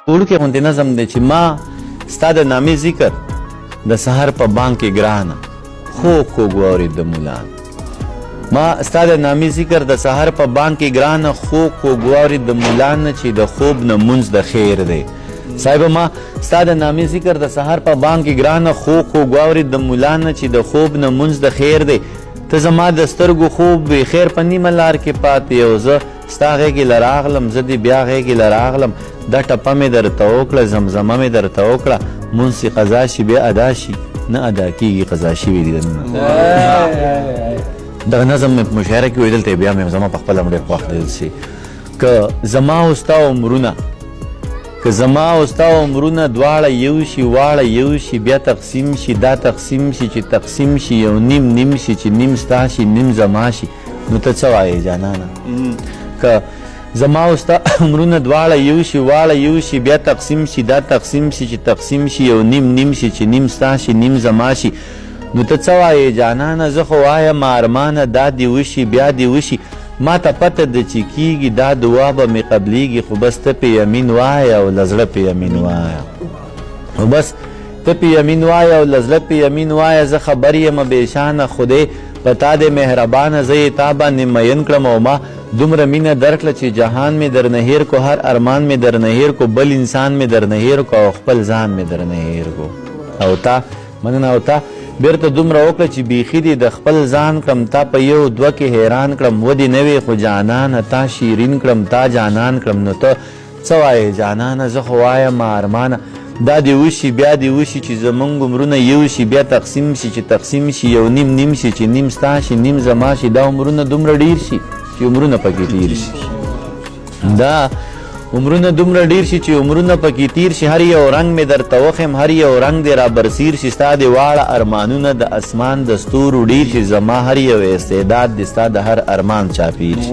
وړوکی غوندې نظم دی چې ما ستا د نامې ذکر د سهار په بانګ کې ګرانه خوږ خوږ واورېد د ملان ما ستا د نامې ذکر د سهار په بانګ کې ګرانه خوږ خوږ واورېد د ملان چې د خوب نه مونځ د خیر دی صاحب ما ستا د نامې ذکر د سهار په بانګ کې ګرانه خوږ خوږ واورېد د ملان چې د خوب نه مونځ د خیر دی ته زما د سترګو خوب وي خیر په نیمه لار کې پاتې یو زه ستا غېږې له راغلم زه دې بیا غېږې له راغلم دا ټپه مې درته وکړه زمزمه مې درته وکړه مونځ چې قضا شي بیا ادا شي نه ادا کېږي قضا شوي دي دننه دغه نظم مې په مشاعره کې ویل دلته بیا مې زما په خپله ډېر خوښ دی چې که زما او ستا عمرونه که زما او ستا عمرونه دواړه یو شي واړه یو شي بیا تقسیم شي دا تقسیم شي چې تقسیم شي یو نیم نیم شي چې نیم ستا شي نیم زما شي نو ته څه وایې جانانه که زما او ستا عمرونه دواړه یو شي واړه یو شي بیا تقسیم شي دا تقسیم شي چې تقسیم شي یو نیم نیم شي چې نیم ستا شي نیم زما شي نو ته څه وایې جانانه زه خو وایم ارمانه دا دې وشي بیا دې وشي ما ته پته ده چې کیږي دا دعا به مې قبلیږي خو بس ته پې یمین وایه او له زړه پې یمین وایه خو بس ته پې یمین وایه او له زړه پې یمین وایه زه خبر یم بېشانه خدای په تا دې مهربانه زه یې تا باندې مین کړم او ما دومره مینه درکړه چې جهان مې درنه هیر کو هر ارمان مې درنه هیر کو بل انسان مې درنه هیر کو او خپل ځان مې درنه هیر کو او تا مننه او تا بیرته دومره وکړه چې بیخي دې د خپل ځان کړم تا په یو دوه کې حیران کړم ودې نه وې خو جانانه تا شیرین کړم تا جانان کړم نو ته څه وایې جانانه زه خو وایم ارمانه دا دې وشي بیا دې وشي چې زمونږ عمرونه یو شي بیا تقسیم شي چې تقسیم شي یو نیم نیم شي چې نیم ستا شي نیم زما شي دا عمرونه دومره ډیر شي چې عمرونه پکې تیر شي دا عمرونه دومره ډیر شي چې عمرونه پکې تیر شي هر یو رنګ مې درته وښیم هر یو رنګ دې را برسیر شي ستا د واړه ارمانونه د اسمان د ستورو ډیر شي زما هر یو استعداد دې ستا د هر ارمان چاپیر شي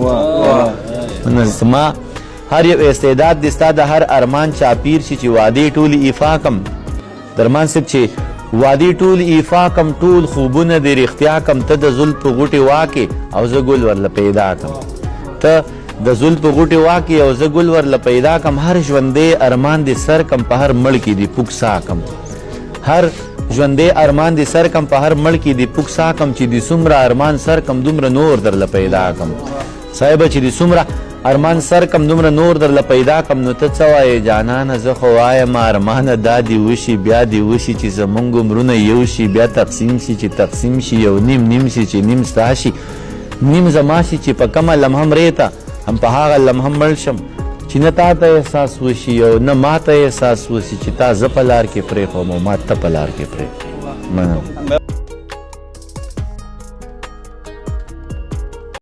زما هر یو استعداد دې ستا د هر ارمان چاپیر شي چې وعدې ټولې ایفا کم درمان صاحب چې وعدې ټول ایفا کم ټول خوبونه دې رښتیا کم ته د زلفو غوټې واکې او زه ګل ورله پیدا کم ته د زلفو غوټې واکې او زه ګل ورله پیدا کم هر ژوندی ارمان دې سر کم په هر مړ کې دې پوک سا کم هر ژوندی ارمان دې سر کم په هر مړ کې دې پوک سا کم چې دې څومره ارمان سر کم دومره نور درله پیدا کم صاحبه چې دې څومره ارمان سر کم دومره نور درله پیدا کم نو ته څه وایې جانانه زه خو وایم ارمانه دا دې وشي بیا دې وشي چې زمونږ عمرونه یو شي بیا تقسیم شي چې تقسیم شي یو نیم نیم شي چې نیم ستا شي نیم زما شي چې په کمه لمحه مرې ته هم په هغه لمحه مړ شم چې نه تا ته احساس وشي او نه ما ته احساس وشي چې تا زه په لار کې پرېښوم او ما ته په لار کې پرېښوم